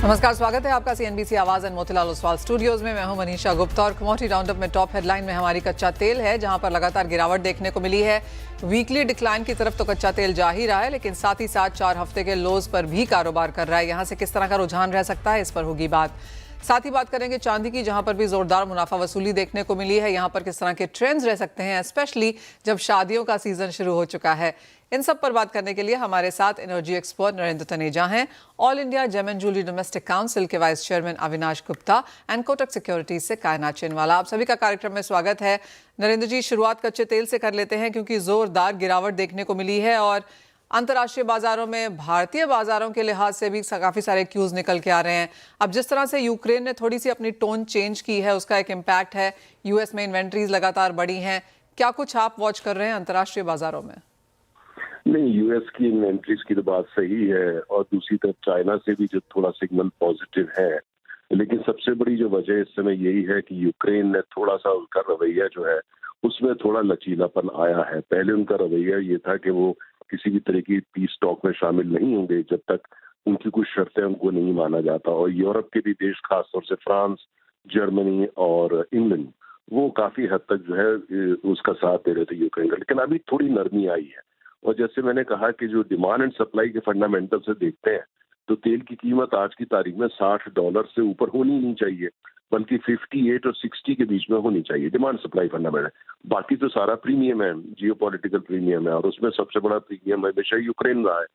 नमस्कार, स्वागत है आपका सीएनबीसी आवाज एंड मोतीलाल ओसवाल स्टूडियोज में। मैं हूं मनीषा गुप्ता और कमोडिटी राउंडअप में टॉप हेडलाइन में हमारी कच्चा तेल है, जहां पर लगातार गिरावट देखने को मिली है। वीकली डिक्लाइन की तरफ तो कच्चा तेल जा ही रहा है, लेकिन साथ ही साथ 4 हफ्ते के लोज पर भी कारोबार कर रहा है। यहां से किस तरह का रुझान रह सकता है, इस पर होगी बात। साथ ही बात करेंगे चांदी की, जहां पर भी जोरदार मुनाफा वसूली देखने को मिली है। यहां पर किस तरह के ट्रेंड्स रह सकते हैं, स्पेशली जब शादियों का सीजन शुरू हो चुका है। इन सब पर बात करने के लिए हमारे साथ एनर्जी एक्सपर्ट नरेंद्र तनेजा हैं, all India gem and jewellery domestic council के vice chairman Avinash Gupta and Kotak securities से कायनात चिनवाला। आप सभी का कार्यक्रम में स्वागत है। नरेंद्र जी, शुरुआत कच्चे तेल से कर लेते हैं, क्योंकि जोरदार गिरावट देखने को मिली है और अंतर्राष्ट्रीय बाजारों में भारतीय बाजारों के लिहाज से भी काफी सारे क्यूज निकल के आ रहे हैं। अब जिस तरह से यूक्रेन ने थोड़ी सी अपनी टोन चेंज की है, उसका एक इम्पैक्ट है। यूएस में इन्वेंट्रीज लगातार बढ़ी हैं। क्या कुछ आप वॉच कर रहे हैं अंतर्राष्ट्रीय बाजारों में? नहीं, यूएस की इन्वेंट्रीज की तो बात सही है और दूसरी तरफ चाइना से भी जो थोड़ा सिग्नल पॉजिटिव है, लेकिन सबसे बड़ी जो वजह इस समय यही है कि यूक्रेन ने थोड़ा सा उनका रवैया जो है उसमें थोड़ा लचीलापन आया है। पहले उनका रवैया ये था कि वो किसी भी तरह की पीस टॉक में शामिल नहीं होंगे जब तक उनकी कुछ शर्तें उनको नहीं माना जाता। और यूरोप के भी देश, खासतौर से फ्रांस, जर्मनी और इंग्लैंड, वो काफी हद तक जो है उसका साथ दे रहे थे यूक्रेन का। लेकिन अभी थोड़ी नरमी आई है और जैसे मैंने कहा कि जो डिमांड एंड सप्लाई के फंडामेंटल से देखते हैं तो तेल की कीमत आज की तारीख में $60 से ऊपर होनी नहीं चाहिए, बल्कि 58 और 60 के बीच में होनी चाहिए। डिमांड सप्लाई फंडामेंटल, बाकी तो सारा प्रीमियम है, जियोपॉलिटिकल प्रीमियम है, और उसमें सबसे बड़ा प्रीमियम हमेशा यूक्रेन रहा है।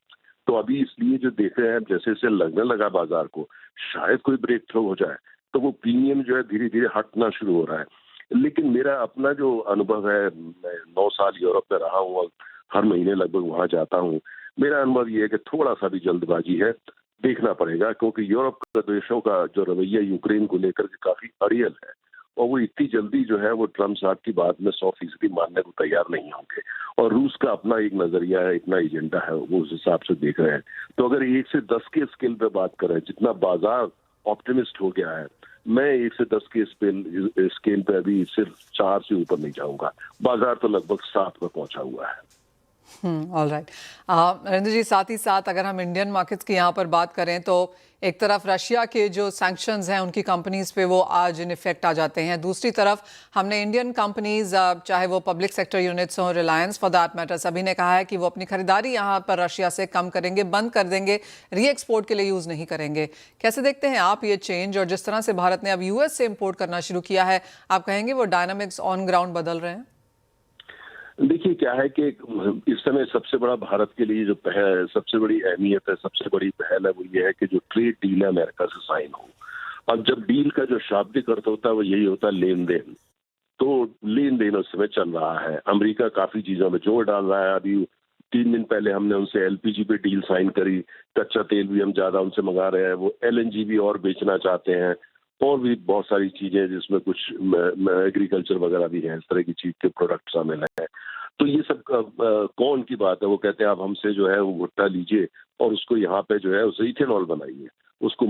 तो अभी इसलिए जो देख रहे हैं, जैसे जैसे लगने लगा बाजार को शायद कोई ब्रेक थ्रू हो जाए, तो वो प्रीमियम जो है धीरे धीरे हटना शुरू हो रहा है। लेकिन मेरा अपना जो अनुभव है, मैं 9 साल यूरोप में रहा हूँ, हर महीने लगभग वहां जाता हूँ, मेरा अनुभव ये है कि थोड़ा सा भी जल्दबाजी है, देखना पड़ेगा, क्योंकि यूरोप के देशों का जो रवैया यूक्रेन को लेकर के काफी अड़ियल है और वो इतनी जल्दी जो है वो ट्रम्प साहब की बात में 100% मानने को तैयार नहीं होंगे। और रूस का अपना एक नजरिया है, अपना एजेंडा है, वो उस हिसाब से देख रहे हैं। तो अगर 1 से 10 के स्केल पे बात करें, जितना बाजार ऑप्टिमिस्ट हो गया है, मैं 1 से 10 के स्केल पे अभी सिर्फ 4 से ऊपर नहीं जाऊंगा। बाजार तो लगभग 7 में पहुंचा हुआ है। ऑल राइट नरेंद्र जी, साथ ही साथ अगर हम इंडियन मार्केट्स की यहाँ पर बात करें तो एक तरफ रशिया के जो सैंक्शंस हैं उनकी कंपनीज पे वो आज इन इफेक्ट आ जाते हैं। दूसरी तरफ हमने इंडियन कंपनीज, चाहे वो पब्लिक सेक्टर यूनिट्स हो, रिलायंस फॉर दैट मैटर, सभी ने कहा है कि वो अपनी खरीदारी यहाँ पर रशिया से कम करेंगे, बंद कर देंगे, री एक्सपोर्ट के लिए यूज नहीं करेंगे। कैसे देखते हैं आप ये चेंज, और जिस तरह से भारत ने अब यूएस से इम्पोर्ट करना शुरू किया है, आप कहेंगे वो डायनामिक्स ऑन ग्राउंड बदल रहे हैं? देखिए, क्या है कि इस समय सबसे बड़ा भारत के लिए जो पहल, सबसे बड़ी अहमियत है, सबसे बड़ी पहल है, वो ये है कि जो ट्रेड डील है अमेरिका से साइन हो। अब जब डील का जो शाब्दिक अर्थ होता है वो यही होता है लेन देन। तो लेन देन उस समय चल रहा है। अमेरिका काफी चीजों में जोर डाल रहा है। अभी 3 दिन पहले हमने उनसे एलपीजी पे डील साइन करी, कच्चा तेल भी हम ज्यादा उनसे मंगा रहे हैं, वो एलएनजी भी और बेचना चाहते हैं, और भी बहुत सारी चीजें जिसमें कुछ एग्रीकल्चर वगैरह भी है, इस तरह की चीज के प्रोडक्ट शामिल हैं। तो ये सब कौन की बात है, वो कहते हैं आप हमसे जो है वो भुट्टा लीजिए और उसको यहाँ पे जो है उसे इथेनॉल बनाइए, उसको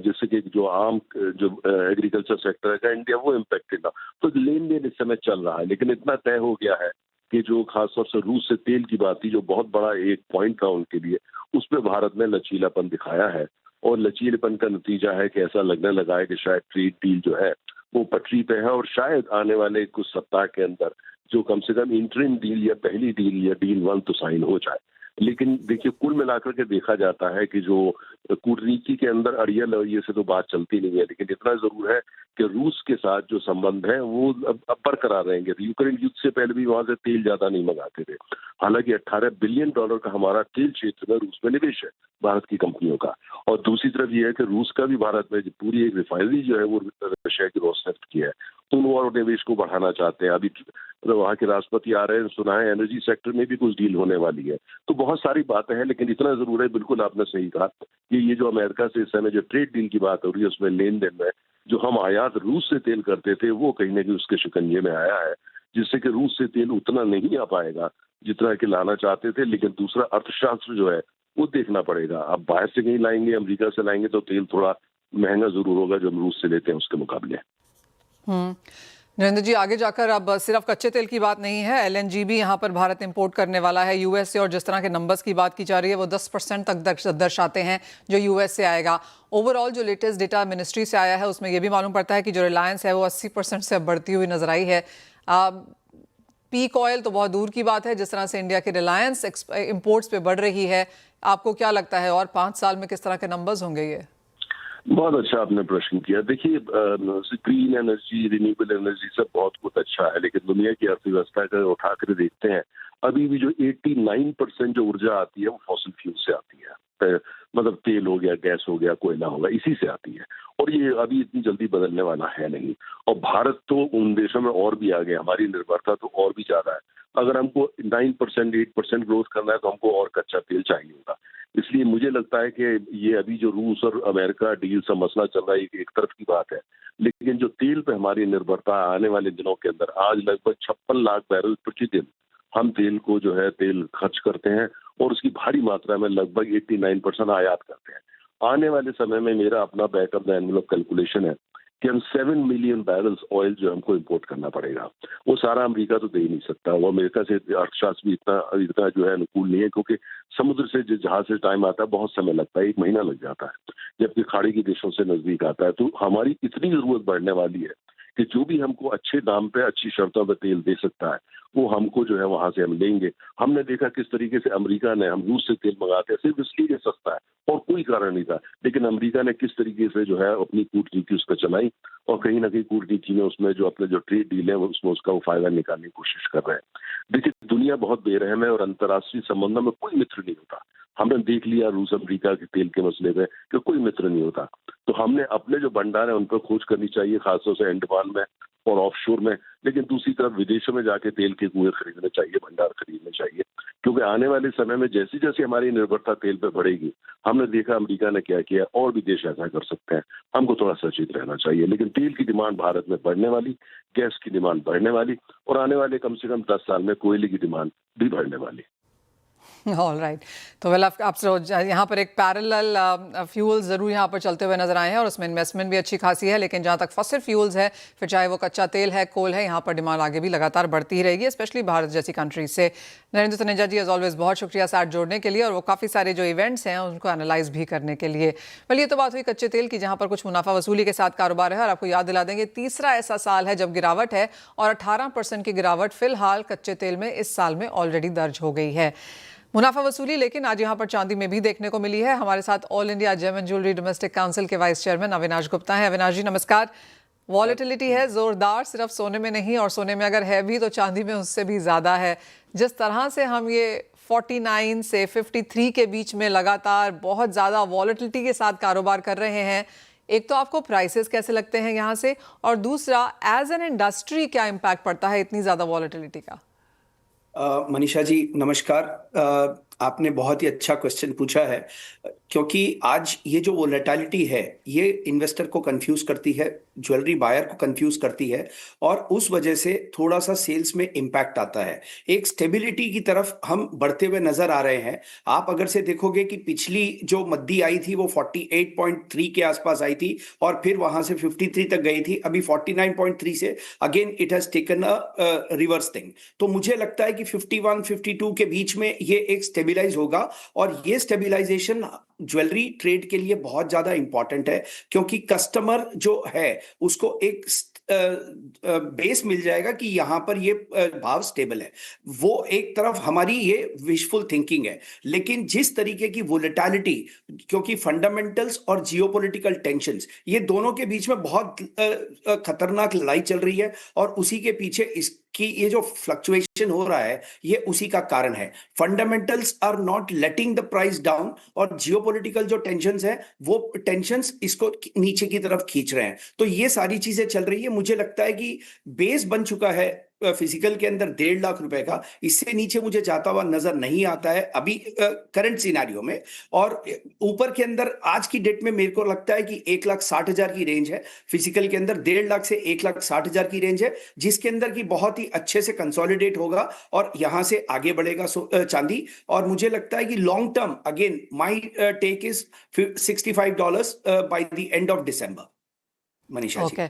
जिससे कि जो आम जो एग्रीकल्चर सेक्टर है इंडिया वो इम्पेक्टेड ना। तो लेन देन इस समय चल रहा है, लेकिन इतना तय हो गया है कि जो खासतौर से रूस से तेल की बात थी, जो बहुत बड़ा एक पॉइंट था उनके लिए, उस पर भारत ने लचीलापन दिखाया है। और लचीलेपन का नतीजा है कि ऐसा लगने लगा है कि शायद ट्रेड डील जो है वो पटरी पे है, और शायद आने वाले कुछ सप्ताह के अंदर जो कम से कम इंटरिम डील या पहली डील या डील 1 तो साइन हो जाए। लेकिन देखिए, कुल मिलाकर के देखा जाता है कि जो कूटनीति के अंदर अड़ियल और ये से तो बात चलती नहीं है, लेकिन इतना जरूर है कि रूस के साथ जो संबंध है वो अब बरकरार रहेंगे। यूक्रेन युद्ध से पहले भी वहां से तेल ज्यादा नहीं मंगाते थे। हालांकि $18 बिलियन का हमारा तेल क्षेत्र में रूस में निवेश है, भारत की कंपनियों का। और दूसरी तरफ ये है कि रूस का भी भारत में पूरी एक रिफाइनरी जो है वो रशिया की रोसनेफ्ट की है, तो वो और निवेश को बढ़ाना चाहते हैं। अभी वहाँ के राष्ट्रपति आ रहे हैं, सुना है एनर्जी सेक्टर में भी कुछ डील होने वाली है। तो बहुत सारी बातें हैं, लेकिन इतना जरूर है, बिल्कुल आपने सही कहा कि ये जो अमेरिका से इस समय जो ट्रेड डील की बात हो रही है, उसमें लेन देन में जो हम आयात रूस से तेल करते थे वो कहीं ना कहीं उसके शिकंजे में आया है, जिससे कि रूस से तेल उतना नहीं आ पाएगा जितना कि लाना चाहते थे। लेकिन दूसरा अर्थशास्त्र जो है वो देखना पड़ेगा। अब बाहर से कहीं लाएंगे, अमेरिका से लाएंगे, तो तेल थोड़ा महंगा जरूर होगा जो हम रूस से लेते हैं उसके मुकाबले। नरेंद्र जी, आगे जाकर अब सिर्फ कच्चे तेल की बात नहीं है, एलएनजी भी यहाँ पर भारत इंपोर्ट करने वाला है यूएस से, और जिस तरह के नंबर्स की बात की जा रही है वो 10% तक दर्शाते हैं जो यूएस से आएगा। ओवरऑल जो लेटेस्ट डेटा मिनिस्ट्री से आया है उसमें यह भी मालूम पड़ता है कि जो रिलायंस है वो 80% से अब बढ़ती हुई नजर आई है। पीक ऑयल तो बहुत दूर की बात है, जिस तरह से इंडिया की रिलायंस इंपोर्ट्स पे बढ़ रही है, आपको क्या लगता है और 5 साल में किस तरह के नंबर्स होंगे ये? बहुत अच्छा आपने प्रश्न किया। देखिए, ग्रीन एनर्जी, रिन्यूएबल एनर्जी सब बहुत कुछ अच्छा है, लेकिन दुनिया की अर्थव्यवस्था का उठाकर देखते हैं, अभी भी जो 89% जो ऊर्जा आती है वो फॉसिल फ्यूल से आती है। मतलब तेल हो गया, गैस हो गया, कोयला होगा, इसी से आती है, और ये अभी इतनी जल्दी बदलने वाला है नहीं। और भारत तो उन देशों में और भी आगे, हमारी निर्भरता तो और भी ज्यादा है। अगर हमको 9%, 8% ग्रोथ करना है तो हमको और कच्चा तेल चाहिए होगा। इसलिए मुझे लगता है कि ये अभी जो रूस और अमेरिका डील सा मसला चल रहा है, एक तरफ की बात है, लेकिन जो तेल पे हमारी निर्भरता आने वाले दिनों के अंदर, आज लगभग 56 लाख बैरल प्रतिदिन हम तेल को जो है तेल खर्च करते हैं, और उसकी भारी मात्रा में लगभग 89% आयात करते हैं। आने वाले समय में मेरा अपना बैकअप द एनवेलप कैलकुलेशन है कि हम 7 मिलियन बैरल्स ऑयल जो हमको इंपोर्ट करना पड़ेगा। वो सारा अमेरिका तो दे ही नहीं सकता, वो अमेरिका से अर्थशास्त्र भी इतना जो है अनुकूल नहीं है, क्योंकि समुद्र से जो जहाज से टाइम आता है बहुत समय लगता है, 1 महीना लग जाता है, जबकि खाड़ी के देशों से नजदीक आता है। तो हमारी इतनी जरूरत बढ़ने वाली है कि जो भी हमको अच्छे दाम पे, अच्छी शर्तों पे तेल दे सकता है, वो हमको जो है वहां से हम लेंगे। हमने देखा किस तरीके से अमेरिका ने, हम रूस से तेल मंगाते हैं सिर्फ इसलिए सस्ता है और कोई कारण नहीं था, लेकिन अमेरिका ने किस तरीके से जो है अपनी कूटनीति उस पर चलाई, और कहीं ना कहीं कूटनीति में उसमें जो अपने जो ट्रेड डील है उसमें उसका वो फायदा निकालने की कोशिश कर रहे हैं। देखिए, दुनिया बहुत बेरहम है और अंतर्राष्ट्रीय संबंधों में कोई मित्र नहीं होता। हमने देख लिया रूस अमेरिका के तेल के मसले में कि कोई मित्र नहीं होता। तो हमने अपने जो भंडार है उन पर खोज करनी चाहिए, खासतौर से अंडमान में और ऑफशोर में, लेकिन दूसरी तरफ विदेशों में जाके तेल के कुएं खरीदने चाहिए, भंडार खरीदने चाहिए, क्योंकि आने वाले समय में जैसी जैसी हमारी निर्भरता तेल पे बढ़ेगी, हमने देखा अमेरिका ने क्या किया, और भी देश ऐसा कर सकते हैं। हमको थोड़ा सचेत रहना चाहिए, लेकिन तेल की डिमांड भारत में बढ़ने वाली, गैस की डिमांड बढ़ने वाली, और आने वाले कम से कम 10 साल में कोयले की डिमांड भी बढ़ने वाली। ऑल राइट, तो वेल आपसे यहाँ पर एक पैरेलल फ्यूल्स ज़रूर यहाँ पर चलते हुए नजर आए हैं और उसमें इन्वेस्टमेंट भी अच्छी खासी है, लेकिन जहाँ तक फॉसिल फ्यूल्स है, फिर चाहे वो कच्चा तेल है, कोल है, यहाँ पर डिमांड आगे भी लगातार बढ़ती ही रहेगी, स्पेशली भारत जैसी कंट्रीज से। नरेंद्र तनेजा जी, एज ऑलवेज बहुत शुक्रिया साथ जोड़ने के लिए, और वो काफ़ी सारे जो इवेंट्स हैं उनको एनालाइज भी करने के लिए। वेल, ये तो बात हुई कच्चे तेल की, जहाँ पर कुछ मुनाफा वसूली के साथ कारोबार है, और आपको याद दिला देंगे तीसरा ऐसा साल है जब गिरावट है, और 18% की गिरावट फिलहाल कच्चे तेल में इस साल में ऑलरेडी दर्ज हो गई है। मुनाफा वसूली लेकिन आज यहाँ पर चांदी में भी देखने को मिली है। हमारे साथ all India gem and jewellery domestic council के वाइस चेयरमैन अविनाश गुप्ता हैं। अविनाश जी, नमस्कार। वॉलेटिलिटी है जोरदार, सिर्फ सोने में नहीं, और सोने में अगर है भी तो चांदी में उससे भी ज़्यादा है। जिस तरह से हम ये 49 से 53 के बीच में लगातार बहुत ज़्यादा वॉलेटिलिटी के साथ कारोबार कर रहे हैं, एक तो आपको प्राइसेस कैसे लगते हैं यहाँ से, और दूसरा एज एन इंडस्ट्री क्या इम्पैक्ट पड़ता है इतनी ज़्यादा वॉलेटिलिटी का? मनीषा जी नमस्कार। आपने बहुत ही अच्छा क्वेश्चन पूछा है, क्योंकि आज ये जो वोलेटिलिटी है ये इन्वेस्टर को कंफ्यूज करती है, ज्वेलरी बायर को कंफ्यूज करती है, और उस वजह से थोड़ा सा सेल्स में इम्पैक्ट आता है। एक स्टेबिलिटी की तरफ हम बढ़ते हुए नजर आ रहे हैं। आप अगर से देखोगे कि पिछली जो मद्दी आई थी वो 48.3 के आसपास आई थी, और फिर वहां से 53 तक गई थी। अभी 49.3 से again it has taken a reverse thing. तो मुझे लगता है कि 51, 52 के बीच में ये एक स्टेबिलाइज होगा, और ये स्टेबिलाइजेशन ज्वेलरी ट्रेड के लिए बहुत ज्यादा इंपॉर्टेंट है, क्योंकि कस्टमर जो है उसको एक बेस मिल जाएगा कि यहां पर ये भाव स्टेबल है। वो एक तरफ हमारी ये विशफुल थिंकिंग है, लेकिन जिस तरीके की वोलेटिलिटी, क्योंकि फंडामेंटल्स और जियोपॉलिटिकल टेंशंस ये दोनों के बीच में बहुत खतरनाक लड़ाई चल रही है, और उसी के पीछे कि ये जो फ्लक्चुएशन हो रहा है ये उसी का कारण है। Fundamentals are not letting the price down, और जियोपॉलिटिकल जो टेंशंस है वो टेंशंस इसको नीचे की तरफ खींच रहे हैं। तो ये सारी चीजें चल रही है। मुझे लगता है कि बेस बन चुका है फिजिकल के अंदर 1.5 लाख रुपए का, इससे नीचे मुझे जाता हुआ नजर नहीं आता है अभी करंट सिनेरियो में। और ऊपर के अंदर आज की डेट में मेरे को लगता है कि 1,60,000 की रेंज है फिजिकल के अंदर, 1.5 लाख से 1,60,000 की रेंज है, जिसके अंदर की बहुत ही अच्छे से कंसोलिडेट होगा और यहां से आगे बढ़ेगा चांदी। और मुझे लगता है कि long term again my take is $65 by the end of December. Manisha ji.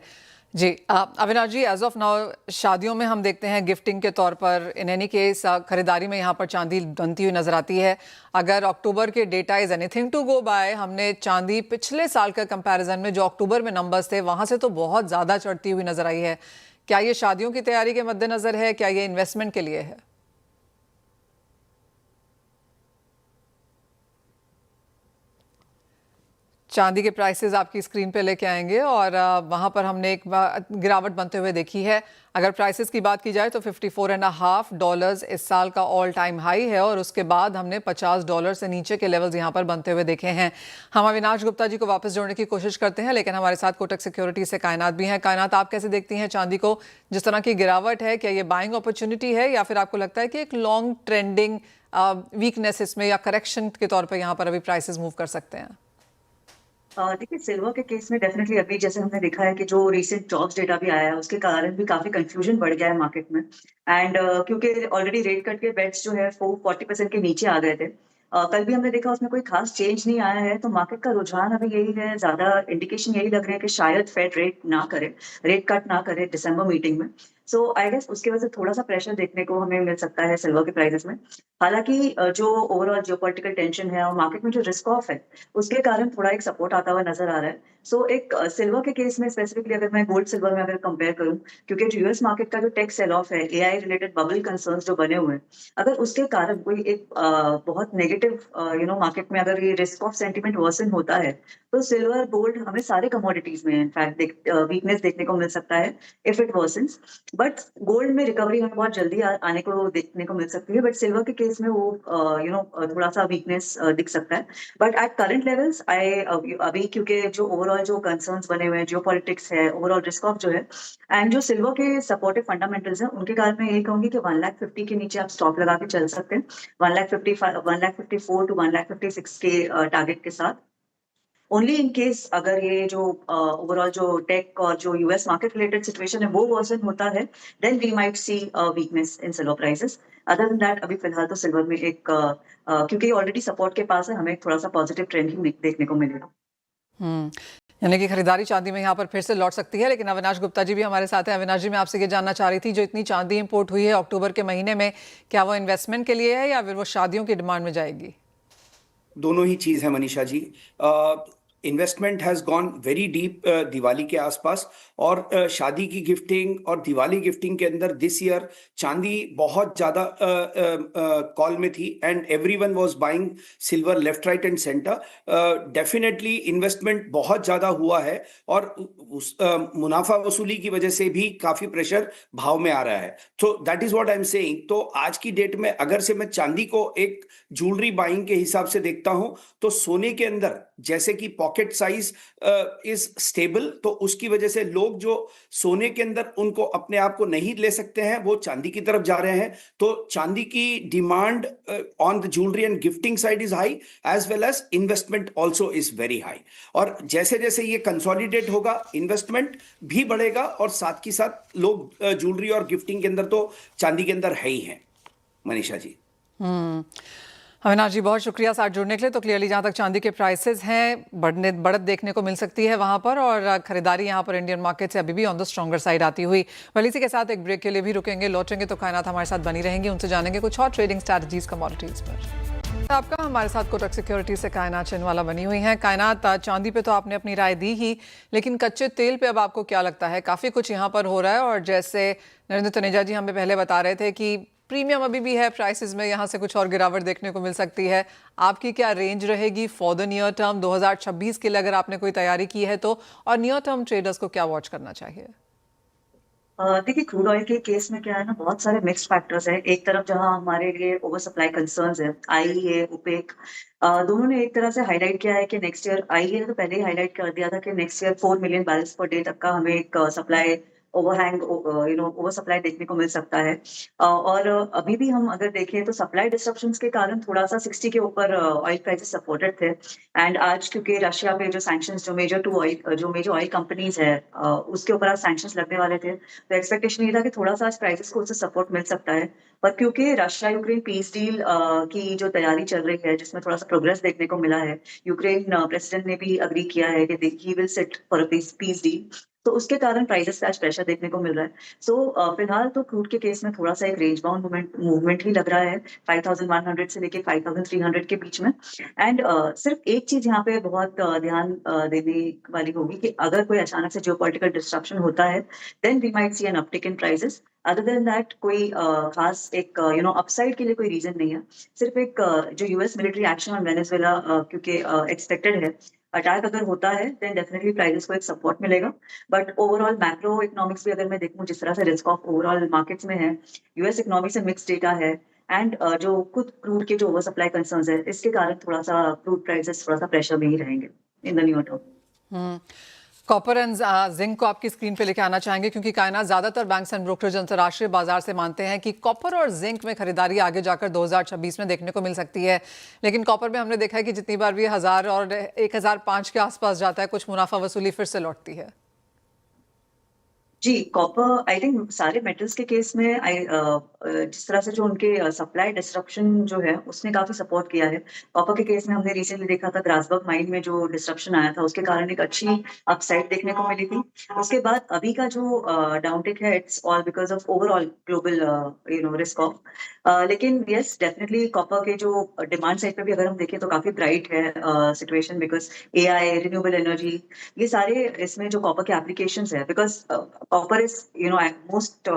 जी Avinash ji, as of now शादियों में हम देखते हैं गिफ्टिंग के तौर पर, इन एनी केस खरीदारी में यहाँ पर चांदी बनती हुई नजर आती है। अगर अक्टूबर के data is anything to go by, हमने चांदी पिछले साल के कंपैरिजन में जो अक्टूबर में नंबर्स थे वहां से तो बहुत ज्यादा चढ़ती हुई नजर आई है। क्या ये शादियों की तैयारी के मद्देनजर है, क्या ये इन्वेस्टमेंट के लिए है? चांदी के प्राइसेस आपकी स्क्रीन पे लेके आएंगे और वहां पर हमने एक गिरावट बनते हुए देखी है। अगर प्राइसेस की बात की जाए तो $54.5 इस साल का ऑल टाइम हाई है और उसके बाद हमने $50 से नीचे के लेवल्स यहां पर बनते हुए देखे हैं। हम अविनाश गुप्ता जी को वापस जोड़ने की कोशिश करते हैं, लेकिन हमारे साथ कोटक सिक्योरिटी से कायनात भी हैं। कायनात, आप कैसे देखती हैं चांदी को? जिस तरह की गिरावट है, क्या ये बाइंग अपॉर्चुनिटी है या फिर आपको लगता है कि एक लॉन्ग ट्रेंडिंग वीकनेस इसमें या करेक्शन के तौर पर यहाँ पर अभी प्राइसेस मूव कर सकते हैं? देखिए, सिल्वर के केस में डेफिनेटली अभी जैसे हमने देखा है कि जो रिसेंट जॉब्स डेटा भी आया है उसके कारण भी काफी कंफ्यूजन बढ़ गया है मार्केट में। एंड क्योंकि ऑलरेडी रेट कट के बेट्स जो है वो 40% के नीचे आ गए थे। कल भी हमने देखा उसमें कोई खास चेंज नहीं आया है, तो मार्केट का रुझान अभी यही है, ज्यादा इंडिकेशन यही लग रहा है कि शायद फेड रेट कट ना करे दिसंबर मीटिंग में। सो आई गेस उसकी वजह से थोड़ा सा प्रेशर देखने को हमें मिल सकता है सिल्वर के प्राइसेस में। हालांकि जो ओवरऑल जियोपॉलिटिकल टेंशन है और मार्केट में जो रिस्क ऑफ है उसके कारण थोड़ा एक सपोर्ट आता हुआ नजर आ रहा है। सो एक सिल्वर के केस में स्पेसिफिकली अगर मैं गोल्ड सिल्वर में अगर कंपेयर करूं, क्योंकि जो यूएस मार्केट का जो टेक सेल ऑफ है, एआई रिलेटेड बबल कंसर्न्स जो बने हुए हैं, अगर उसके कारण कोई एक बहुत नेगेटिव मार्केट में अगर ये रिस्क ऑफ सेंटिमेंट वर्सन होता है, तो सिल्वर गोल्ड हमें सारे कमोडिटीज में इनफैक्ट वीकनेस देखने को मिल सकता है if it versions. But gold में रिकवरी हमें बहुत जल्दी आने को देखने को मिल सकती है, बट सिल्वर के केस में वो थोड़ा सा वीकनेस दिख सकता है। बट एट करंट लेवल्स अभी क्योंकि जो ओवरऑल जो कंसर्न्स बने हुए हैं, जियो पॉलिटिक्स है, ओवरऑल रिस्क ऑफ जो है, एंड जो सिल्वर के सपोर्टिव फंडामेंटल्स हैं, उनके कारण मैं यही कहूंगी कि 1,50,000 के नीचे आप स्टॉप लगा के चल सकते हैं। 1,54 to 1,56 के टारगेट के साथ। ओनली इन केस अगर ये जो ओवरऑल जो टेक और जो यूएस मार्केट रिलेटेड सिचुएशन है वो वर्सन होता है, then we might see weakness in silver prices. Other than that अभी फिलहाल तो सिल्वर में एक क्योंकि ऑलरेडी सपोर्ट के पास है, हमें एक थोड़ा सा पॉजिटिव ट्रेंड ही देखने को मिलेगा। यानी कि खरीदारी चांदी में यहाँ पर फिर से लौट सकती है। लेकिन अविनाश गुप्ता जी भी हमारे साथ हैं। अविनाश जी, मैं आपसे ये जानना चाह रही थी, जो इतनी चांदी इंपोर्ट हुई है अक्टूबर के महीने में, क्या वो इन्वेस्टमेंट के लिए है या फिर वो शादियों की डिमांड में जाएगी? दोनों ही चीज है Manisha ji. Investment has gone very deep Diwali के आसपास, और शादी की गिफ्टिंग और दिवाली गिफ्टिंग के अंदर दिस ईयर चांदी बहुत ज्यादा कॉल में थी, and everyone was buying silver left right and centre. Definitely investment बहुत ज्यादा हुआ है, और मुनाफा वसूली की वजह से भी काफी प्रेशर भाव में आ रहा है। तो that is what I am saying. तो आज की डेट में अगर से मैं चांदी को एक ज्वेलरी बाइंग के हिसाब से देखता हूं, तो सोने के अंदर जैसे कि पॉकेट साइज इज स्टेबल, तो उसकी वजह से लोग जो सोने के अंदर उनको अपने आप को नहीं ले सकते हैं, वो चांदी की तरफ जा रहे हैं। तो चांदी की demand on the jewellery and gifting side is high, as well as investment also is very high. और जैसे जैसे ये कंसोलिडेट होगा, इन्वेस्टमेंट भी बढ़ेगा, और साथ के साथ लोग ज्वेलरी और गिफ्टिंग के अंदर तो चांदी के अंदर है ही हैं। मनीषा जी। अविनाश जी, बहुत शुक्रिया साथ जुड़ने के लिए। तो क्लियरली जहाँ तक चांदी के प्राइसेस हैं, बढ़त देखने को मिल सकती है वहाँ पर, और खरीदारी यहाँ पर इंडियन मार्केट से अभी भी ऑन द स्ट्रॉन्गर साइड आती हुई। वली इसी के साथ एक ब्रेक के लिए भी रुकेंगे, लौटेंगे तो कायनात हमारे साथ बनी रहेंगी, उनसे जानेंगे कुछ और ट्रेडिंग स्ट्रैटेजीज कमोडिटीज पर। आपका हमारे साथ कोटक सिक्योरिटी से कायनात चिनवाला बनी हुई हैं। कायनात, चांदी पे तो आपने अपनी राय दी ही, लेकिन कच्चे तेल पे अब आपको क्या लगता है? काफ़ी कुछ यहाँ पर हो रहा है, और जैसे नरेंद्र तनेजा जी हमें पहले बता रहे थे कि प्रीमियम अभी भी है प्राइसेस में, यहाँ से कुछ और गिरावट देखने को मिल सकती है। आपकी क्या रेंज रहेगी फॉर द नियर टर्म 2026 के लिए, अगर आपने कोई तैयारी की है तो? और नियर टर्म ट्रेडर्स को क्या वॉच करना चाहिए? देखिए, क्रूड ऑयल के केस में क्या है ना, बहुत सारे मिक्स्ड फैक्टर्स हैं। एक तरफ जहां हमारे लिए ओवर सप्लाई कंसर्न्स है, आईईए, ओपेक, दोनों ने एक तरह से हाईलाइट किया है कि नेक्स्ट ईयर, आईईए ने तो पहले ही हाईलाइट कर दिया था कि next year 4 million barrels per day तक का हमें एक सप्लाई ओवरहैंग ओवर सप्लाई देखने को मिल सकता है। और अभी भी हम अगर देखें तो सप्लाई डिस्ट्रप्शंस के कारण थोड़ा सा 60 के ऊपर ऑयल प्राइसेस सपोर्टेड थे। एंड आज क्योंकि रशिया पे जो सैंक्शंस, जो मेजर ऑयल कंपनीज है, उसके ऊपर आज सैंक्शंस लगने वाले थे, तो एक्सपेक्टेशन ये था कि थोड़ा सा प्राइसेस को उससे सपोर्ट मिल सकता है। पर क्योंकि रशिया यूक्रेन पीस डील की जो तैयारी चल रही है, जिसमें थोड़ा सा प्रोग्रेस देखने को मिला है, यूक्रेन प्रेसिडेंट ने भी अग्री किया है कि he will sit for a peace deal. तो उसके कारण प्राइसेस पे आज प्रेशर देखने को मिल रहा है। सो फिलहाल तो क्रूड के केस में थोड़ा सा एक रेंज बाउंड मूवमेंट ही लग रहा है 5100 से लेके 5300 के बीच में। एंड सिर्फ एक चीज यहाँ पे बहुत ध्यान देने वाली होगी कि अगर कोई अचानक से जियोपॉलिटिकल डिस्ट्रप्शन होता है then we might see an uptick in prices. Other than that कोई खास एक अपसाइड के लिए कोई रीजन नहीं है। सिर्फ एक जो US military action on Venezuela क्योंकि एक्सपेक्टेड है, अटैक अगर होता है देन डेफिनेटली प्राइसेस को एक सपोर्ट मिलेगा। बट ओवरऑल मैक्रो इकोनॉमिक्स भी अगर मैं देखूं जिस तरह से रिस्क ऑफ ओवरऑल मार्केट्स में है, यूएस इकोनॉमी से मिक्स डेटा है एंड जो खुद क्रूड के जो ओवर सप्लाई कंसर्न्स है, इसके कारण थोड़ा सा क्रूड प्राइसेस थोड़ा सा प्रेशर में ही रहेंगे in the new term. Copper and zinc को आपकी स्क्रीन पे लेके आना चाहेंगे क्योंकि कायनात ज्यादातर बैंक्स एंड ब्रोकरेज अंतर्राष्ट्रीय बाजार से मानते हैं कि कॉपर और जिंक में खरीदारी आगे जाकर 2026 में देखने को मिल सकती है। लेकिन कॉपर में हमने देखा है कि जितनी बार भी 1000 और 1005 के आसपास जाता है, कुछ मुनाफा वसूली फिर से लौटती है। जी, कॉपर आई थिंक सारे मेटल्स के केस में जिस तरह से जो उनके सप्लाई डिस्ट्रप्शन जो है उसने काफी सपोर्ट किया है। कॉपर के केस में हमने रिसेंटली देखा था ग्रासबर्ग माइन में जो डिस्ट्रप्शन आया था उसके कारण एक अच्छी अपसाइड देखने को मिली थी। उसके बाद अभी का जो डाउनटिक है it's all because of overall global risk of. लेकिन यस डेफिनेटली कॉपर के जो डिमांड साइड पे भी अगर हम देखें तो काफी ब्राइट है situation because AI, renewable energy, ये सारे इसमें जो कॉपर के एप्लीकेशंस है because copper is most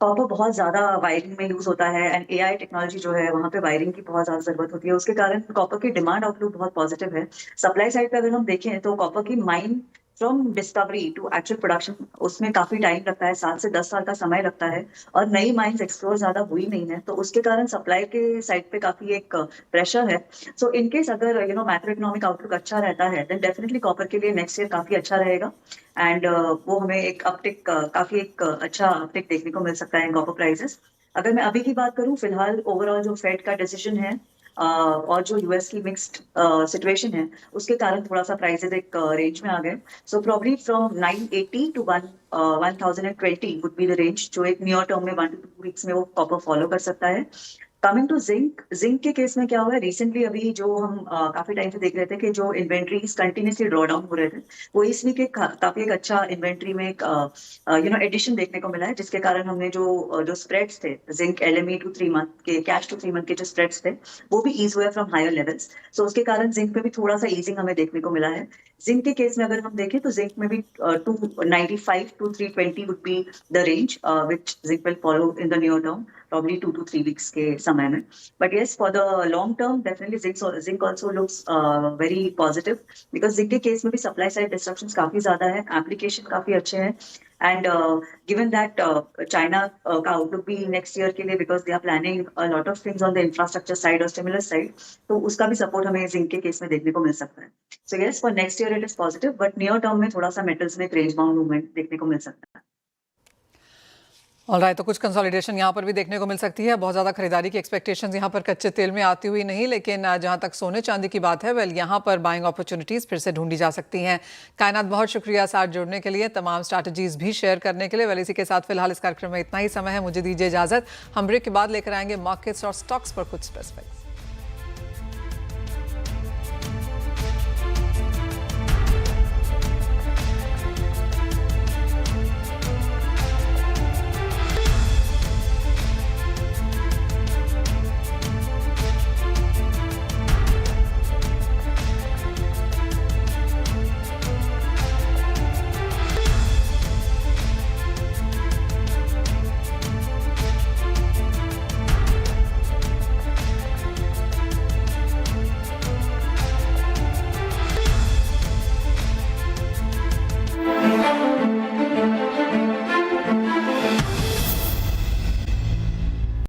copper बहुत ज्यादा वायरिंग में यूज होता है एंड एआई टेक्नोलॉजी जो है वहां पे वायरिंग की बहुत ज्यादा जरूरत होती है। उसके कारण कॉपर की डिमांड आउटलुक बहुत पॉजिटिव है। सप्लाई साइड पे अगर हम देखें तो कॉपर की mine from discovery to actual production उसमें काफी टाइम लगता है, 7 से 10 साल का समय लगता है और नई माइंस एक्सप्लोर ज्यादा हुई नहीं है, तो उसके कारण सप्लाई के साइड पे काफी एक प्रेशर है। सो इनकेस अगर मैक्रो इकोनॉमिक आउटलुक अच्छा रहता है देन डेफिनेटली कॉपर के लिए नेक्स्ट ईयर काफी अच्छा रहेगा एंड वो हमें एक अपटिक काफी एक अच्छा अपटिक देखने को मिल सकता है इन कॉपर प्राइसेस। अगर मैं अभी की बात करूं फिलहाल ओवरऑल जो फेड का डिसीजन है और जो यूएस की मिक्स्ड सिचुएशन है उसके कारण थोड़ा सा प्राइसेस एक रेंज में आ गए। So probably from 980 to 1020 would be the range जो एक नियर टर्म में 1 to 2 वीक्स में वो कॉपर फॉलो कर सकता है। कमिंग टू जिंक, जिंक के केस में क्या हुआ है रिसेंटली अभी जो हम काफी टाइम से देख रहे थे कि जो इन्वेंट्रीज कंटिन्यूसली ड्रॉ डाउन हो रहे थे वो इस वीक एक काफी एक अच्छा इन्वेंट्री में एक एडिशन देखने को मिला है जिसके कारण हमने जो स्प्रेड्स थे जिंक एलएमई टू 3 मंथ के कैश टू 3 मंथ के जो स्प्रेड्स थे वो भी ईज हुए फ्रॉम हायर लेवल्स। सो उसके कारण जिंक में भी थोड़ा सा ईजिंग हमें देखने को मिला है। जिंक के केस में अगर हम देखें तो जिंक में भी 295 to 320 would be the range which zinc will follow in the near term probably 2 to 3 weeks के समय में। But yes, for the long term, definitely zinc also looks very positive because zinc के case में भी supply side disruptions काफी ज्यादा है, application काफी अच्छे हैं and given that China का outlook भी next year के लिए because they are planning a lot of things on the infrastructure side और stimulus side, तो उसका भी support हमें zinc के केस में देखने को मिल सकता है। So yes, for next year it is positive, but near term में थोड़ा सा metals में एक range bound movement देखने को मिल सकता है। ऑलराइट, तो कुछ कंसोलिडेशन यहाँ पर भी देखने को मिल सकती है। बहुत ज़्यादा खरीदारी की एक्सपेक्टेशंस यहाँ पर कच्चे तेल में आती हुई नहीं, लेकिन जहाँ तक सोने चांदी की बात है वेल यहाँ पर बाइंग अपॉर्चुनिटीज़ फिर से ढूंढी जा सकती हैं। कायनात बहुत शुक्रिया साथ जुड़ने के लिए, तमाम स्ट्रैटेजीज भी शेयर करने के लिए। वेल इसी के साथ फिलहाल इस कार्यक्रम में इतना ही समय है, मुझे दीजिए इजाज़त। हम ब्रेक के बाद लेकर आएंगे मार्केट्स और स्टॉक्स पर कुछ स्पेसिफिक्स।